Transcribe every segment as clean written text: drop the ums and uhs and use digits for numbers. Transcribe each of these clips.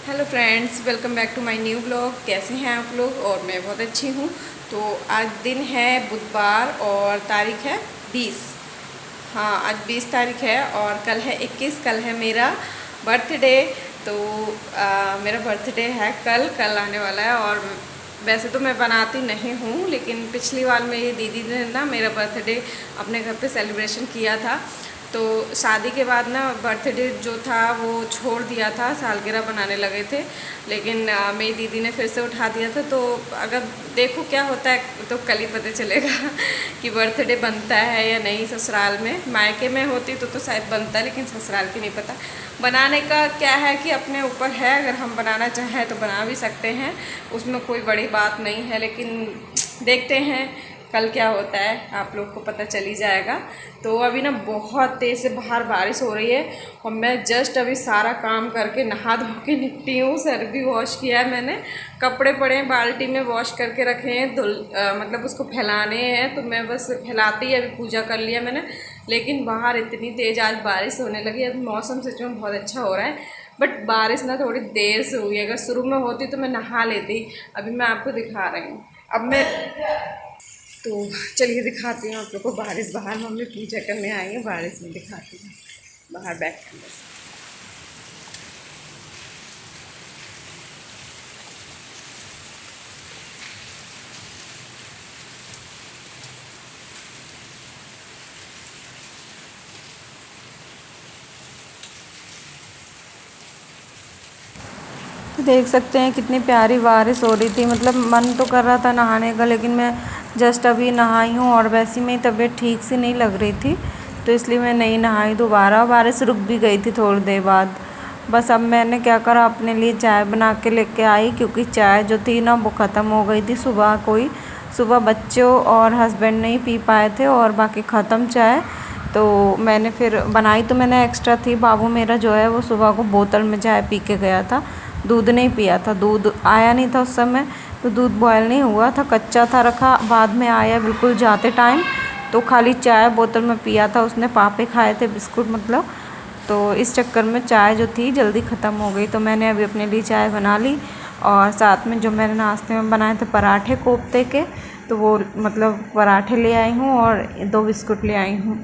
Hello friends, welcome back to my new blog. कैसे हैं आप लोग? और मैं बहुत अच्छी हूँ। तो आज दिन है बुधवार और तारीख है 20। हाँ, आज 20 तारीख है और कल है 21। कल है मेरा बर्थडे। तो मेरा बर्थडे है कल आने वाला है। और वैसे तो मैं बनाती नहीं हूँ, लेकिन पिछली बार मेरी दीदी ने ना मेरा बर्थडे अपने घर पे सेलिब्रेशन किया था। तो शादी के बाद ना बर्थडे जो था वो छोड़ दिया था, सालगिरह बनाने लगे थे। लेकिन मेरी दीदी ने फिर से उठा दिया था। तो अगर देखो क्या होता है तो कल ही पता चलेगा कि बर्थडे बनता है या नहीं। ससुराल में, मायके में होती तो शायद बनता, लेकिन ससुराल की नहीं पता। बनाने का क्या है कि अपने ऊपर है, अगर हम बनाना चाहें तो बना भी सकते हैं, उसमें कोई बड़ी बात नहीं है। लेकिन देखते हैं कल क्या होता है, आप लोग को पता चल ही जाएगा। तो अभी ना बहुत तेज़ से बाहर बारिश हो रही है और मैं जस्ट अभी सारा काम करके नहा धो के निपटी हूँ। सर भी वॉश किया है मैंने, कपड़े पड़े हैं बाल्टी में, वॉश करके रखे हैं। मतलब उसको फैलाने हैं, तो मैं बस फैलाती ही अभी पूजा कर लिया मैंने। लेकिन बाहर इतनी तेज़ आज बारिश होने लगी। अब मौसम सच में बहुत अच्छा हो रहा है, बट बारिश ना थोड़ी देर से हुई है। अगर शुरू में होती तो मैं नहा लेती। अभी मैं आपको दिखा रही हूँ। अब मैं तो चलिए दिखाती हूँ आप लोग को बारिश। बाहर मम्मी पूजा करने आई है, बारिश में दिखाती हूँ बाहर बैठ कर बस। तो देख सकते हैं कितनी प्यारी बारिश हो रही थी। मतलब मन तो कर रहा था नहाने का, लेकिन मैं जस्ट अभी नहाई हूँ और वैसे में तबीयत ठीक सी नहीं लग रही थी, तो इसलिए मैं नहीं नहाई दोबारा। बारिश रुक भी गई थी थोड़ी देर बाद। बस अब मैंने क्या करा, अपने लिए चाय बना के लेके आई, क्योंकि चाय जो थी ना वो ख़त्म हो गई थी सुबह बच्चों और हस्बैंड नहीं पी पाए थे और बाकी ख़त्म चाय। तो मैंने फिर बनाई, तो मैंने एक्स्ट्रा थी। बाबू मेरा जो है वो सुबह को बोतल में चाय पी के गया था, दूध नहीं पिया था। दूध आया नहीं था उस समय, तो दूध बॉयल नहीं हुआ था, कच्चा था रखा। बाद में आया बिल्कुल जाते टाइम, तो खाली चाय बोतल में पिया था उसने। पापे खाए थे बिस्कुट मतलब। तो इस चक्कर में चाय जो थी जल्दी ख़त्म हो गई। तो मैंने अभी अपने लिए चाय बना ली और साथ में जो मैंने नाश्ते में बनाए थे पराठे कोफ्ते के, तो वो मतलब पराठे ले आई हूँ और 2 बिस्कुट ले आई हूँ।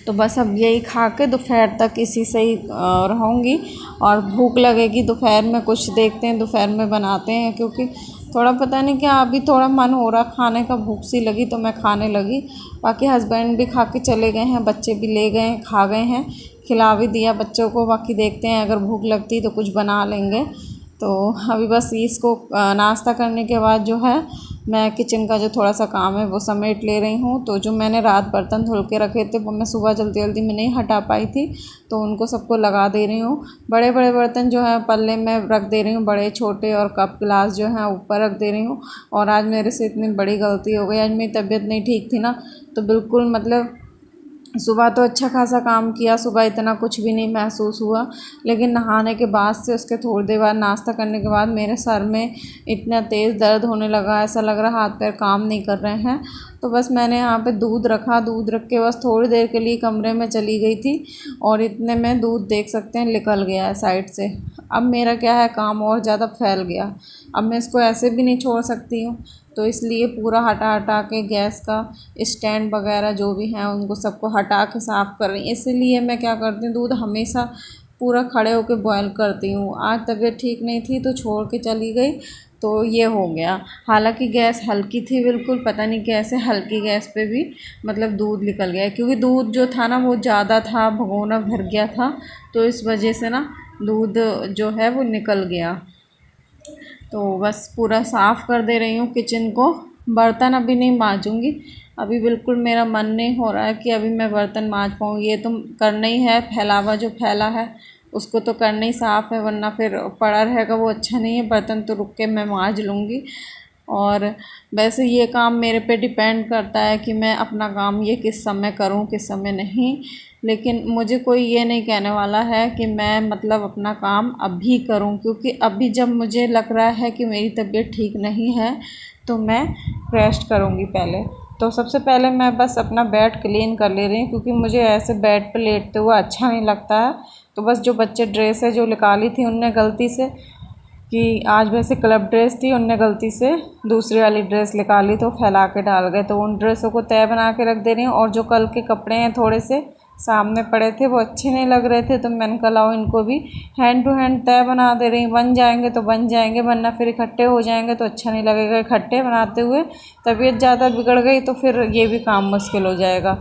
तो बस अब यही खा के दोपहर तक इसी से ही रहूँगी। और भूख लगेगी दोपहर में, कुछ देखते हैं दोपहर में बनाते हैं, क्योंकि थोड़ा पता नहीं क्या अभी थोड़ा मन हो रहा खाने का, भूख सी लगी तो मैं खाने लगी। बाकी हस्बैंड भी खा के चले गए हैं, बच्चे भी ले गए हैं, खा गए हैं, खिला भी दिया बच्चों को। बाकी देखते हैं अगर भूख लगती तो कुछ बना लेंगे। तो अभी बस इसको नाश्ता करने के बाद जो है मैं किचन का जो थोड़ा सा काम है वो समेट ले रही हूँ। तो जो मैंने रात बर्तन धुल के रखे थे वो मैं सुबह जल्दी जल्दी में नहीं हटा पाई थी, तो उनको सबको लगा दे रही हूँ। बड़े बड़े बर्तन जो है पल्ले में रख दे रही हूँ, बड़े छोटे, और कप गिलास जो है ऊपर रख दे रही हूँ। और आज मेरे से इतनी बड़ी गलती हो गई, आज मेरी तबीयत नहीं ठीक थी ना, तो बिल्कुल मतलब सुबह तो अच्छा खासा काम किया, सुबह इतना कुछ भी नहीं महसूस हुआ। लेकिन नहाने के बाद से उसके थोड़ी देर बाद नाश्ता करने के बाद मेरे सर में इतना तेज़ दर्द होने लगा, ऐसा लग रहा हाथ पैर काम नहीं कर रहे हैं। तो बस मैंने यहाँ पे दूध रखा, दूध रख के बस थोड़ी देर के लिए कमरे में चली गई थी और इतने में दूध देख सकते हैं निकल गया है साइड से। अब मेरा क्या है, काम और ज़्यादा फैल गया। अब मैं इसको ऐसे भी नहीं छोड़ सकती हूँ, तो इसलिए पूरा हटा हटा के गैस का स्टैंड वगैरह जो भी हैं उनको सबको हटा के साफ़ कर रही। इसीलिए मैं क्या करती हूँ, दूध हमेशा पूरा खड़े होकर बॉयल करती हूँ। आज तबीयत ठीक नहीं थी तो छोड़ के चली गई, तो ये हो गया। हालांकि गैस हल्की थी बिल्कुल, पता नहीं कैसे हल्की गैस पे भी मतलब दूध निकल गया, क्योंकि दूध जो था ना वो ज़्यादा था, भगोना भर गया था, तो इस वजह से ना दूध जो है वो निकल गया। तो बस पूरा साफ़ कर दे रही हूँ किचन को। बर्तन अभी नहीं मांजूँगी, अभी बिल्कुल मेरा मन नहीं हो रहा है कि अभी मैं बर्तन मांज पाऊँ। ये तो करना ही है, फैलावा जो फैला है उसको तो करना ही साफ़ है, वरना फिर पड़ा रहेगा वो अच्छा नहीं है। बर्तन तो रुक के मैं मांज लूँगी। और वैसे ये काम मेरे पे डिपेंड करता है कि मैं अपना काम ये किस समय करूँ किस समय नहीं। लेकिन मुझे कोई ये नहीं कहने वाला है कि मैं मतलब अपना काम अभी करूं, क्योंकि अभी जब मुझे लग रहा है कि मेरी तबीयत ठीक नहीं है तो मैं रेस्ट करूंगी पहले। तो सबसे पहले मैं बस अपना बेड क्लीन कर ले रही हूँ, क्योंकि मुझे ऐसे बेड पे लेटते हुए अच्छा नहीं लगता है। तो बस जो बच्चे ड्रेस है जो निकाली थी उनने गलती से, कि आज वैसे क्लब ड्रेस थी, उनने गलती से दूसरी वाली ड्रेस निकाली तो फैला के डाल गए। तो उन ड्रेसों को तय बना के रख दे रही हूँ। और जो कल के कपड़े हैं थोड़े से सामने पड़े थे, वो अच्छे नहीं लग रहे थे, तो मैंने कहा लाओ इनको भी हैंड टू हैंड तय बना दे रही। बन जाएंगे तो बन जाएंगे, वरना फिर इकट्ठे हो जाएंगे तो अच्छा नहीं लगेगा। इकट्ठे बनाते हुए तबीयत ज़्यादा बिगड़ गई तो फिर ये भी काम मुश्किल हो जाएगा।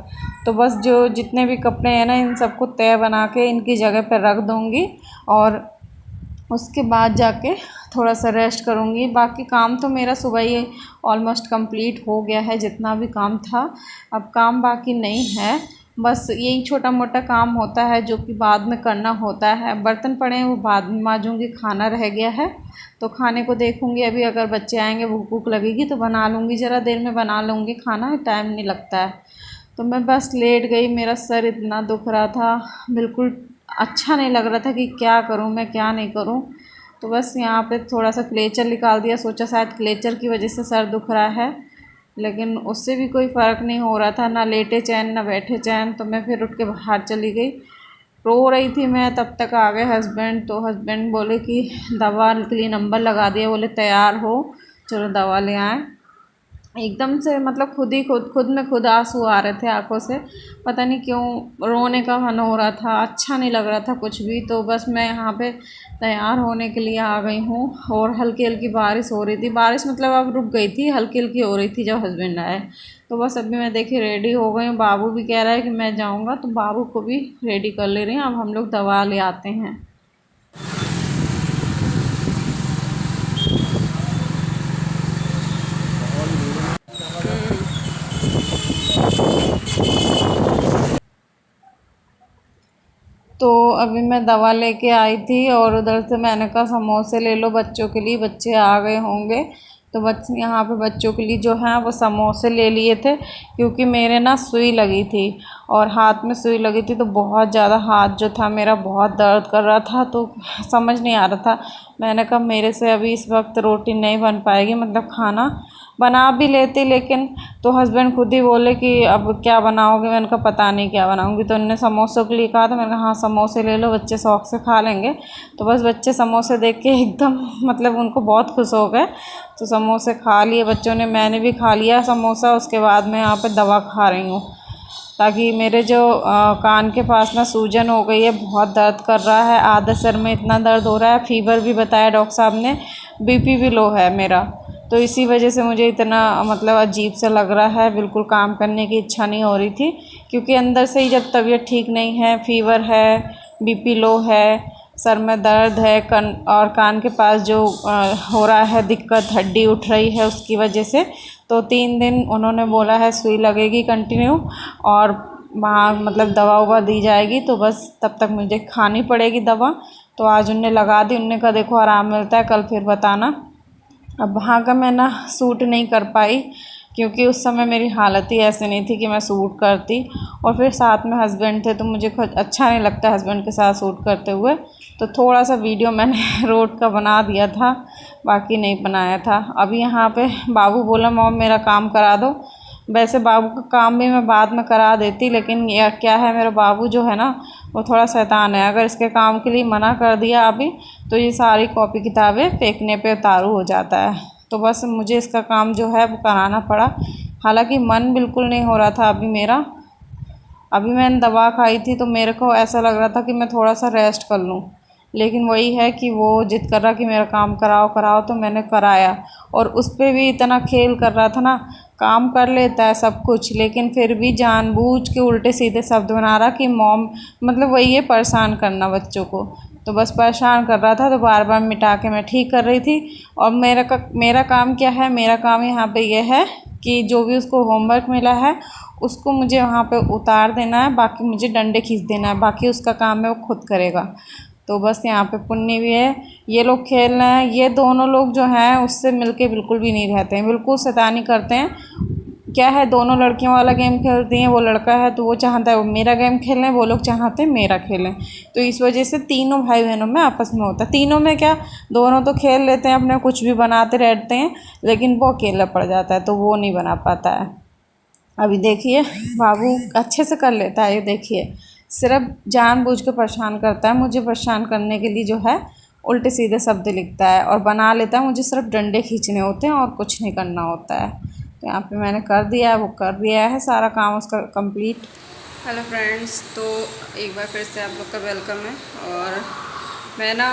तो बस जो जितने भी कपड़े हैं ना, इन सबको तय बना के इनकी जगह पर रख दूँगी, और उसके बाद जाके थोड़ा सा रेस्ट करूँगी। बाकी काम तो मेरा सुबह ही ऑलमोस्ट कंप्लीट हो गया है, जितना भी काम था। अब काम बाकी नहीं है, बस यही छोटा मोटा काम होता है जो कि बाद में करना होता है। बर्तन पड़े हैं वो बाद में मांजूँगी, खाना रह गया है तो खाने को देखूँगी। अभी अगर बच्चे आएंगे भूख भूख लगेगी तो बना लूँगी, ज़रा देर में बना लूँगी खाना, टाइम नहीं लगता है। तो मैं बस लेट गई, मेरा सर इतना दुख रहा था, बिल्कुल अच्छा नहीं लग रहा था कि क्या करूं मैं क्या नहीं करूं। तो बस यहाँ पे थोड़ा सा क्लेचर निकाल दिया, सोचा शायद क्लेचर की वजह से सर दुख रहा है, लेकिन उससे भी कोई फ़र्क नहीं हो रहा था, ना लेटे चैन ना बैठे चैन। तो मैं फिर उठ के बाहर चली गई। रो रही थी मैं, तब तक आ गए हस्बैंड। तो हस्बैंड बोले कि दवा के लिए नंबर लगा दिया, बोले तैयार हो चलो दवा ले आएँ। एकदम से मतलब खुद में खुद आंसू आ रहे थे आंखों से, पता नहीं क्यों रोने का मन हो रहा था, अच्छा नहीं लग रहा था कुछ भी। तो बस मैं यहाँ पे तैयार होने के लिए आ गई हूँ। और हल्की हल्की बारिश हो रही थी, बारिश मतलब अब रुक गई थी, हल्की हल्की हो रही थी जब हस्बैंड आए। तो बस अभी मैं देखिए रेडी हो गई हूँ। बाबू भी कह रहा है कि मैं जाऊँगा, तो बाबू को भी रेडी कर ले रही हूँ। अब हम लोग दवा ले आते हैं। तो अभी मैं दवा लेके आई थी, और उधर से मैंने कहा समोसे ले लो बच्चों के लिए, बच्चे आ गए होंगे। तो बच्चे यहाँ पे बच्चों के लिए जो है वो समोसे ले लिए थे, क्योंकि मेरे ना सुई लगी थी, और हाथ में सुई लगी थी तो बहुत ज़्यादा हाथ जो था मेरा बहुत दर्द कर रहा था। तो समझ नहीं आ रहा था, मैंने कहा मेरे से अभी इस वक्त रोटी नहीं बन पाएगी, मतलब खाना बना भी लेती लेकिन। तो हस्बैंड खुद ही बोले कि अब क्या बनाओगे, मैंने कहा पता नहीं क्या बनाऊंगी। तो उन्होंने समोसों के लिए कहा, तो मैंने कहा हाँ समोसे ले लो, बच्चे शौक से खा लेंगे। तो बस बच्चे समोसे देख के एकदम मतलब उनको बहुत खुश हो गए, तो समोसे खा लिए बच्चों ने, मैंने भी खा लिया समोसा। उसके बाद मैं यहाँ पर दवा खा रही हूँ, ताकि मेरे जो कान के पास ना सूजन हो गई है, बहुत दर्द कर रहा है, आधे सर में इतना दर्द हो रहा है, फीवर भी बताया डॉक्टर साहब ने, बीपी भी लो है मेरा। तो इसी वजह से मुझे इतना मतलब अजीब सा लग रहा है, बिल्कुल काम करने की इच्छा नहीं हो रही थी, क्योंकि अंदर से ही जब तबीयत ठीक नहीं है, फीवर है, बीपी लो है, सर में दर्द है, और कान के पास जो हो रहा है दिक्कत, हड्डी उठ रही है उसकी वजह से। तो 3 दिन उन्होंने बोला है सुई लगेगी कंटिन्यू, और वहाँ मतलब दवा ववा दी जाएगी, तो बस तब तक मुझे खानी पड़ेगी दवा। तो आज उनने लगा दी, उनने कहा देखो आराम मिलता है कल फिर बताना। अब वहाँ का मैं ना सूट नहीं कर पाई, क्योंकि उस समय मेरी हालत ही ऐसे नहीं थी कि मैं सूट करती, और फिर साथ में हस्बैंड थे तो मुझे खुद अच्छा नहीं लगता हस्बैंड के साथ सूट करते हुए। तो थोड़ा सा वीडियो मैंने रोड का बना दिया था, बाकी नहीं बनाया था। अभी यहाँ पे बाबू बोला मॉम मेरा काम करा दो। वैसे बाबू का काम भी मैं बाद में करा देती, लेकिन यह क्या है मेरा बाबू जो है ना वो थोड़ा शैतान है, अगर इसके काम के लिए मना कर दिया अभी तो ये सारी कॉपी किताबें फेंकने पे उतारू हो जाता है। तो बस मुझे इसका काम जो है वो कराना पड़ा, हालांकि मन बिल्कुल नहीं हो रहा था अभी मेरा। अभी मैंने दवा खाई थी तो मेरे को ऐसा लग रहा था कि मैं थोड़ा सा रेस्ट कर लूँ, लेकिन वही है कि वो जिद कर रहा कि मेरा काम कराओ कराओ, तो मैंने कराया। और उस पर भी इतना खेल कर रहा था ना, काम कर लेता है सब कुछ, लेकिन फिर भी जानबूझ के उल्टे सीधे शब्द बना रहा कि मॉम, मतलब वही है परेशान करना बच्चों को। तो बस परेशान कर रहा था, तो बार बार मिटा के मैं ठीक कर रही थी। और मेरा काम क्या है, मेरा काम यहाँ पे यह है कि जो भी उसको होमवर्क मिला है उसको मुझे वहाँ पे उतार देना है, बाकी मुझे डंडे खींच देना है, बाकी उसका काम है वो खुद करेगा। तो बस यहाँ पे पुन्नी भी है, ये लोग खेल रहे हैं, ये दोनों लोग जो हैं उससे मिलके बिल्कुल भी नहीं रहते हैं, बिल्कुल शैतानी करते हैं। क्या है, दोनों लड़कियों वाला गेम खेलती हैं, वो लड़का है तो वो चाहता है वो मेरा गेम खेलें, वो लोग चाहते हैं मेरा खेलें। तो इस वजह से तीनों भाई बहनों में आपस में होता है, तीनों में क्या, दोनों तो खेल लेते हैं अपने कुछ भी बनाते रहते हैं, लेकिन वो अकेला पड़ जाता है तो वो नहीं बना पाता है। अभी देखिए बाबू अच्छे से कर लेता है, ये देखिए सिर्फ जानबूझ के परेशान करता है, मुझे परेशान करने के लिए जो है उल्टे सीधे शब्द लिखता है और बना लेता है। मुझे सिर्फ डंडे खींचने होते हैं और कुछ नहीं करना होता है। तो यहाँ पे मैंने कर दिया है, वो कर दिया है सारा काम उसका कंप्लीट। हेलो फ्रेंड्स, तो एक बार फिर से आप लोग का वेलकम है। और मैं ना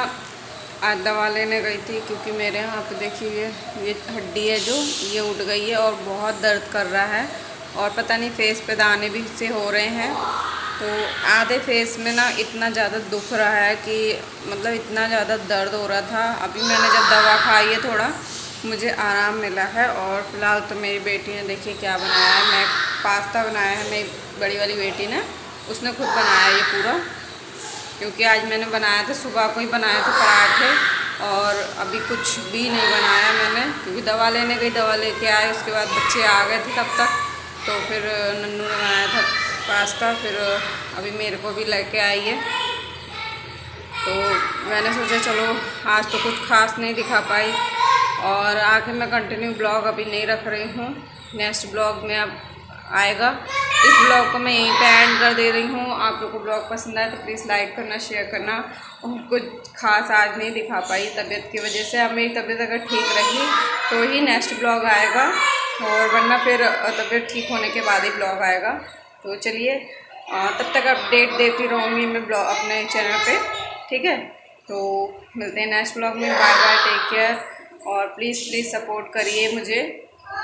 आज दवा लेने गई थी क्योंकि मेरे यहाँ पे देखिए ये हड्डी है जो ये उठ गई है और बहुत दर्द कर रहा है और पता नहीं फेस पे दाने भी से हो रहे हैं। तो आधे फेस में ना इतना ज़्यादा दुख रहा है कि मतलब इतना ज़्यादा दर्द हो रहा था। अभी मैंने जब दवा खाई है थोड़ा मुझे आराम मिला है। और फिलहाल तो मेरी बेटी ने देखिए क्या बनाया है, मैं पास्ता बनाया है, मेरी बड़ी वाली बेटी ने, उसने खुद बनाया ये पूरा, क्योंकि आज मैंने बनाया था सुबह को ही बनाया था पराठे और अभी कुछ भी नहीं बनाया मैंने क्योंकि दवा लेने गई, दवा लेके आए उसके बाद बच्चे आ गए थे तब तक। तो फिर नन्नू ने बनाया था पास्ता, फिर अभी मेरे को भी लेके आई है। तो मैंने सोचा चलो आज तो कुछ खास नहीं दिखा पाई और आखिर मैं कंटिन्यू ब्लॉग अभी नहीं रख रही हूँ, नेक्स्ट ब्लॉग में अब आएगा। इस ब्लॉग को मैं यहीं पे एंड कर दे रही हूँ। आप लोग को ब्लॉग पसंद आए तो प्लीज़ लाइक करना, शेयर करना। और कुछ खास आज नहीं दिखा पाई तबीयत की वजह से। अब मेरी तबीयत अगर ठीक रही तो ही नेक्स्ट ब्लॉग आएगा और वरना फिर तबीयत ठीक होने के बाद ही ब्लॉग आएगा। तो चलिए तब तक अपडेट देती रहूँगी मैं ब्लॉग अपने चैनल पे, ठीक है। तो मिलते हैं नेक्स्ट ब्लॉग में। बाय बाय, टेक केयर और प्लीज़ सपोर्ट करिए मुझे।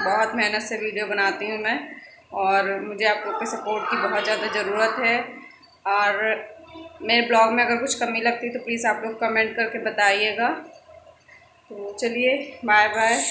बहुत मेहनत से वीडियो बनाती हूँ मैं और मुझे आप लोग के सपोर्ट की बहुत ज़्यादा ज़रूरत है। और मेरे ब्लॉग में अगर कुछ कमी लगती है तो प्लीज़ आप लोग कमेंट करके बताइएगा। तो चलिए बाय बाय।